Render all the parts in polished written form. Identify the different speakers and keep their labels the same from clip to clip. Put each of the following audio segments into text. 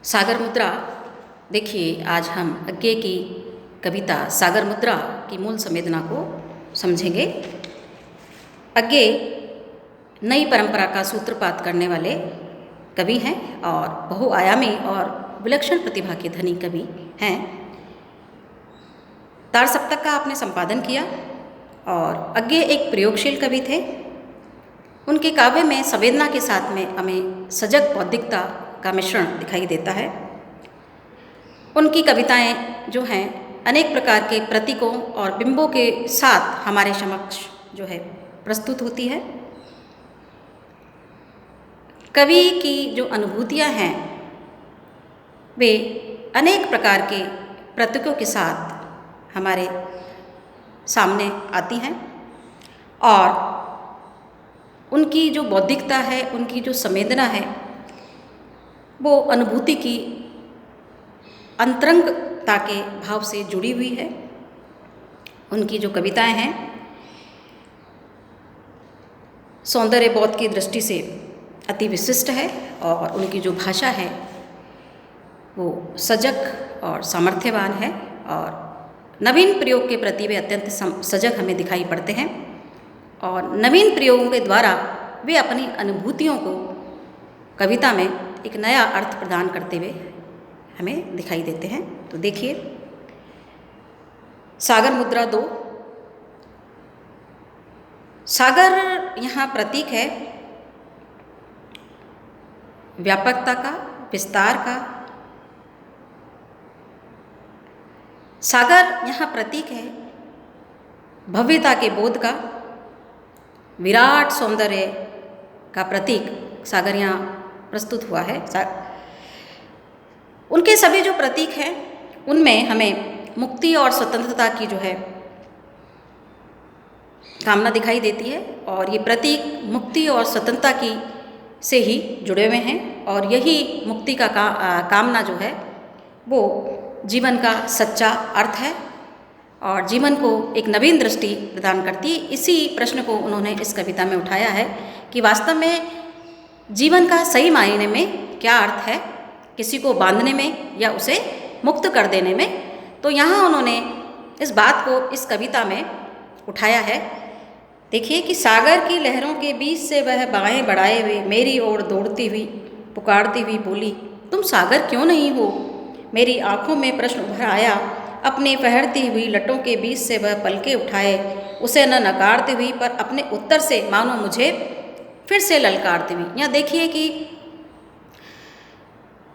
Speaker 1: सागर मुद्रा। देखिए, आज हम अज्ञे की कविता सागर मुद्रा की मूल संवेदना को समझेंगे। अज्ञे नई परंपरा का सूत्रपात करने वाले कवि हैं और बहुआयामी और विलक्षण प्रतिभा के धनी कवि हैं। तार सप्तक का आपने संपादन किया और अज्ञे एक प्रयोगशील कवि थे। उनके काव्य में संवेदना के साथ में हमें सजग बौद्धिकता का मिश्रण दिखाई देता है। उनकी कविताएं जो हैं अनेक प्रकार के प्रतीकों और बिंबों के साथ हमारे समक्ष जो है प्रस्तुत होती है। कवि की जो अनुभूतियां हैं वे अनेक प्रकार के प्रतीकों के साथ हमारे सामने आती हैं और उनकी जो बौद्धिकता है, उनकी जो संवेदना है, वो अनुभूति की अंतरंगता के भाव से जुड़ी हुई है। उनकी जो कविताएं हैं सौंदर्य बोध की दृष्टि से अति विशिष्ट है और उनकी जो भाषा है वो सजग और सामर्थ्यवान है और नवीन प्रयोग के प्रति वे अत्यंत सजग हमें दिखाई पड़ते हैं और नवीन प्रयोगों के द्वारा वे अपनी अनुभूतियों को कविता में एक नया अर्थ प्रदान करते हुए हमें दिखाई देते हैं। तो देखिए, सागर मुद्रा 2। सागर यहाँ प्रतीक है व्यापकता का, विस्तार का। सागर यहाँ प्रतीक है भव्यता के बोध का, विराट सौंदर्य का प्रतीक सागर यहाँ प्रस्तुत हुआ है। उनके सभी जो प्रतीक हैं उनमें हमें मुक्ति और स्वतंत्रता की जो है कामना दिखाई देती है और ये प्रतीक मुक्ति और स्वतंत्रता की से ही जुड़े हुए हैं और यही मुक्ति का कामना जो है वो जीवन का सच्चा अर्थ है और जीवन को एक नवीन दृष्टि प्रदान करती है। इसी प्रश्न को उन्होंने इस कविता में उठाया है कि वास्तव में जीवन का सही मायने में क्या अर्थ है, किसी को बांधने में या उसे मुक्त कर देने में। तो यहाँ उन्होंने इस बात को इस कविता में उठाया है। देखिए कि सागर की लहरों के बीच से वह बाहें बढ़ाए हुए मेरी ओर दौड़ती हुई पुकारती हुई बोली, तुम सागर क्यों नहीं हो। मेरी आंखों में प्रश्न उभर आया, अपनी फहरती हुई लटों के बीच से वह पलके उठाए, उसे न नकारती हुई पर अपने उत्तर से मानो मुझे फिर से ललकारती हुई। यहाँ देखिए कि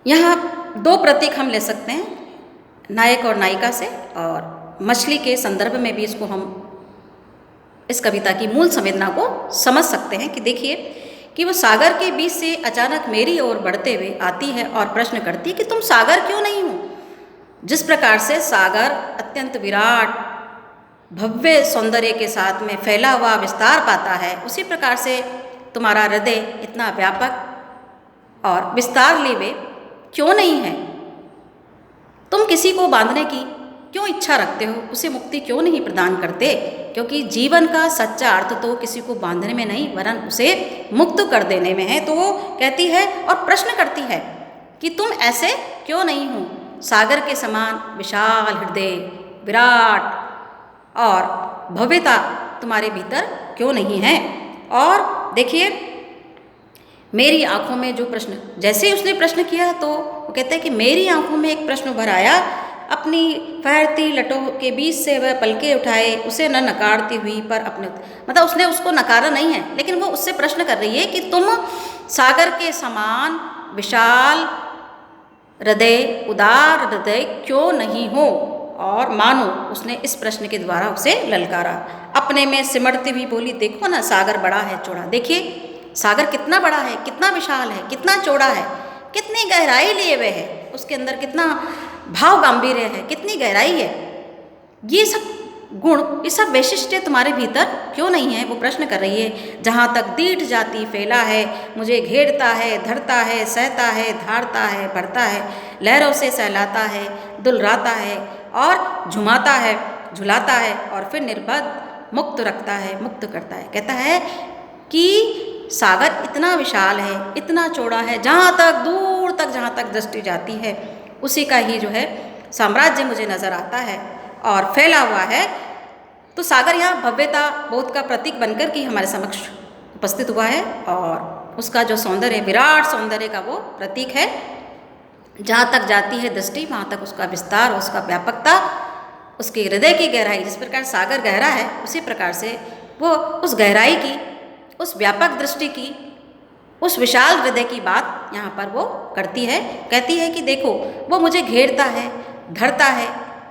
Speaker 1: यहाँ दो प्रतीक हम ले सकते हैं, नायक और नायिका से, और मछली के संदर्भ में भी इसको हम इस कविता की मूल संवेदना को समझ सकते हैं कि देखिए कि वो सागर के बीच से अचानक मेरी ओर बढ़ते हुए आती है और प्रश्न करती है कि तुम सागर क्यों नहीं हो। जिस प्रकार से सागर अत्यंत विराट भव्य सौंदर्य के साथ में फैला हुआ विस्तार पाता है, उसी प्रकार से तुम्हारा हृदय इतना व्यापक और विस्तार लिए हुए क्यों नहीं है। तुम किसी को बांधने की क्यों इच्छा रखते हो, उसे मुक्ति क्यों नहीं प्रदान करते, क्योंकि जीवन का सच्चा अर्थ तो किसी को बांधने में नहीं वरन उसे मुक्त कर देने में है। तो वो कहती है और प्रश्न करती है कि तुम ऐसे क्यों नहीं हो, सागर के समान विशाल हृदय, विराट और भव्यता तुम्हारे भीतर क्यों नहीं है। और देखिए मेरी आंखों में जो प्रश्न, जैसे ही उसने प्रश्न किया तो वो कहते हैं कि मेरी आंखों में एक प्रश्न उभर आया, अपनी फहरती लटों के बीच से वह पलके उठाए, उसे न नकारती हुई पर अपने, मतलब उसने उसको नकारा नहीं है लेकिन वो उससे प्रश्न कर रही है कि तुम सागर के समान विशाल हृदय, उदार हृदय क्यों नहीं हो। और मानो उसने इस प्रश्न के द्वारा उसे ललकारा, अपने में सिमटती हुई बोली, देखो ना सागर बड़ा है चौड़ा। देखिए सागर कितना बड़ा है, कितना विशाल है, कितना चौड़ा है, कितनी गहराई लिए हुए है, उसके अंदर कितना भाव गांभीर्य है, कितनी गहराई है। ये सब गुण, ये सब वैशिष्ट्य तुम्हारे भीतर क्यों नहीं है, वो प्रश्न कर रही है। जहाँ तक दीठ जाति फैला है, मुझे घेरता है, धरता है, सहता है, धारता है, भरता है, लहरों से सहलाता है, दुलराता है और झुमाता है, झुलाता है और फिर निर्बध मुक्त रखता है, मुक्त करता है। कहता है कि सागर इतना विशाल है, इतना चौड़ा है, जहाँ तक दूर तक जहाँ तक दृष्टि जाती है उसी का ही जो है साम्राज्य मुझे नज़र आता है और फैला हुआ है। तो सागर यहाँ भव्यता बोध का प्रतीक बनकर के हमारे समक्ष उपस्थित हुआ है और उसका जो सौंदर्य, विराट सौंदर्य का वो प्रतीक है। जहाँ तक जाती है दृष्टि वहाँ तक उसका विस्तार, उसका व्यापकता, उसके हृदय की गहराई, जिस प्रकार सागर गहरा है उसी प्रकार से वो उस गहराई की, उस व्यापक दृष्टि की, उस विशाल हृदय की बात यहाँ पर वो करती है। कहती है कि देखो वो मुझे घेरता है, धरता है,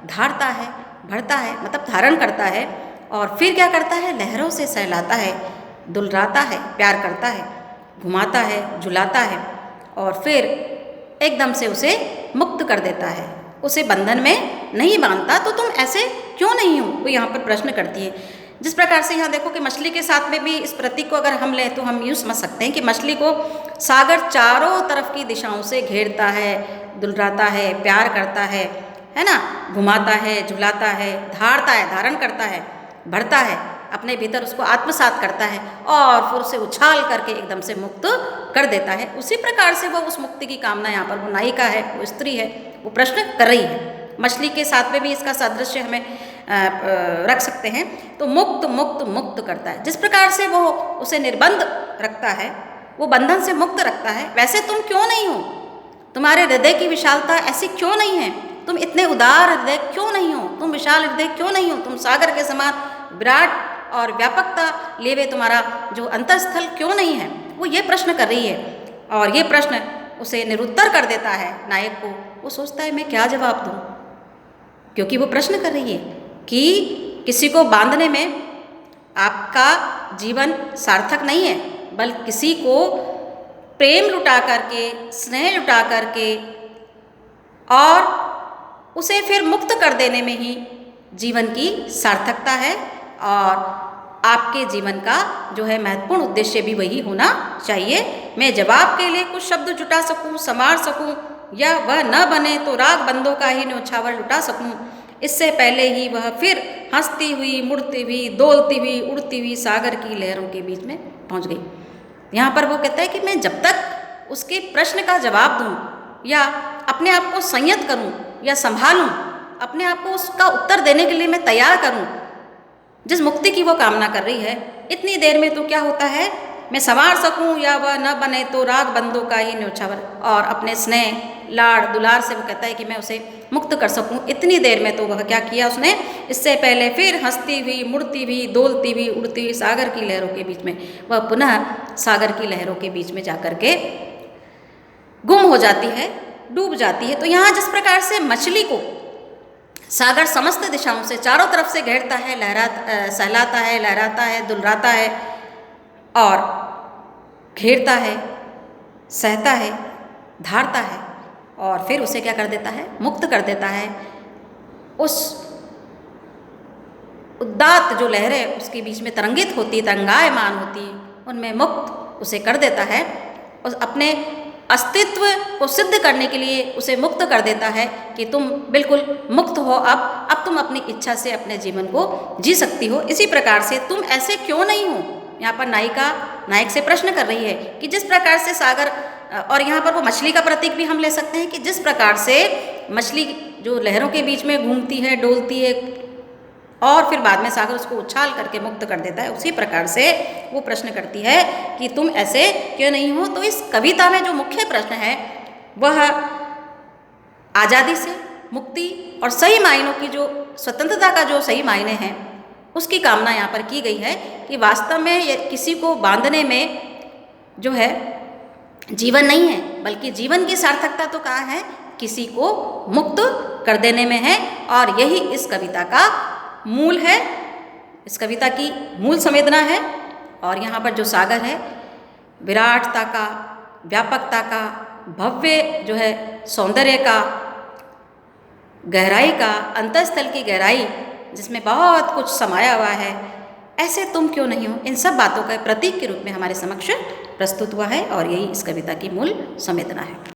Speaker 1: धारता है, भरता है, मतलब धारण करता है और फिर क्या करता है, लहरों से सहलाता है, दुलराता है, प्यार करता है, घुमाता है, झुलाता है और फिर एकदम से उसे मुक्त कर देता है, उसे बंधन में नहीं बांधता। तो तुम ऐसे क्यों नहीं हो, वो यहाँ पर प्रश्न करती है। जिस प्रकार से यहाँ देखो कि मछली के साथ में भी इस प्रतीक को अगर हम लें तो हम यूँ समझ सकते हैं कि मछली को सागर चारों तरफ की दिशाओं से घेरता है, दुलराता है, प्यार करता है ना, घुमाता है, झुलाता है, धारता है, धारण करता है, भरता है, अपने भीतर उसको आत्मसात करता है और फिर उसे उछाल करके एकदम से मुक्त कर देता है। उसी प्रकार से वो उस मुक्ति की कामना, यहाँ पर वो नायिका है, वो स्त्री है, वो प्रश्न कर रही है। मछली के साथ में भी इसका सादृश्य हमें रख सकते हैं। तो मुक्त मुक्त मुक्त करता है, जिस प्रकार से वो उसे निर्बंध रखता है, वो बंधन से मुक्त रखता है, वैसे तुम क्यों नहीं हो, तुम्हारे हृदय की विशालता ऐसी क्यों नहीं है, तुम इतने उदार हृदय क्यों नहीं हो, तुम विशाल हृदय क्यों नहीं हो, तुम सागर के समान विराट और व्यापकता लेवे तुम्हारा जो अंतःस्थल क्यों नहीं है। वो ये प्रश्न कर रही है और ये प्रश्न उसे निरुत्तर कर देता है नायक को। वो सोचता है मैं क्या जवाब दूँ, क्योंकि वो प्रश्न कर रही है कि किसी को बांधने में आपका जीवन सार्थक नहीं है, बल्कि किसी को प्रेम लुटा करके, स्नेह लुटा करके और उसे फिर मुक्त कर देने में ही जीवन की सार्थकता है और आपके जीवन का जो है महत्वपूर्ण उद्देश्य भी वही होना चाहिए। मैं जवाब के लिए कुछ शब्द जुटा सकूं, संवार सकूं या वह न बने तो राग बंदों का ही न्योछावर लुटा सकूं, इससे पहले ही वह फिर हंसती हुई, मुड़ती हुई, डोलती हुई, उड़ती हुई सागर की लहरों के बीच में पहुंच गई। यहाँ पर वो कहता है कि मैं जब तक उसके प्रश्न का जवाब दूं या अपने आप को संयत करूं या संभालूं, अपने आप को उसका उत्तर देने के लिए मैं तैयार करूं, जिस मुक्ति की वो कामना कर रही है, इतनी देर में तो क्या होता है, मैं संवार सकूं या वह न बने तो राग बंदों का ही न्योछावर, और अपने स्नेह लाड़ दुलार से वो कहता है कि मैं उसे मुक्त कर सकूं, इतनी देर में तो वह क्या किया उसने, इससे पहले फिर हंसती हुई, मुड़ती हुई, डोलती हुई, उड़ती हुई सागर की लहरों के बीच में वह पुनः सागर की लहरों के बीच में जाकर के गुम हो जाती है, डूब जाती है। तो यहाँ जिस प्रकार से मछली को सागर समस्त दिशाओं से चारों तरफ से घेरता है, सहलाता है, लहराता है, दुलराता है और घेरता है, सहता है, धारता है और फिर उसे क्या कर देता है, मुक्त कर देता है। उस उदात्त जो लहरें उसके बीच में तरंगित होती, तरंगायमान होती, उनमें मुक्त उसे कर देता है और अपने अस्तित्व को सिद्ध करने के लिए उसे मुक्त कर देता है कि तुम बिल्कुल मुक्त हो, अब तुम अपनी इच्छा से अपने जीवन को जी सकती हो। इसी प्रकार से तुम ऐसे क्यों नहीं हो, यहाँ पर नायिका नायक से प्रश्न कर रही है कि जिस प्रकार से सागर, और यहाँ पर वो मछली का प्रतीक भी हम ले सकते हैं कि जिस प्रकार से मछली जो लहरों के बीच में घूमती है, डोलती है और फिर बाद में सागर उसको उछाल करके मुक्त कर देता है, उसी प्रकार से वो प्रश्न करती है कि तुम ऐसे क्यों नहीं हो। तो इस कविता में जो मुख्य प्रश्न है वह आज़ादी से, मुक्ति और सही मायनों की जो स्वतंत्रता का जो सही मायने हैं उसकी कामना यहाँ पर की गई है कि वास्तव में किसी को बांधने में जो है जीवन नहीं है, बल्कि जीवन की सार्थकता तो कहाँ है, किसी को मुक्त कर देने में है। और यही इस कविता का मूल है, इस कविता की मूल संवेदना है। और यहाँ पर जो सागर है, विराटता का, व्यापकता का, भव्य जो है सौंदर्य का, गहराई का, अंतःस्थल की गहराई जिसमें बहुत कुछ समाया हुआ है, ऐसे तुम क्यों नहीं हो, इन सब बातों का प्रतीक के रूप में हमारे समक्ष प्रस्तुत हुआ है। और यही इस कविता की मूल संवेदना है।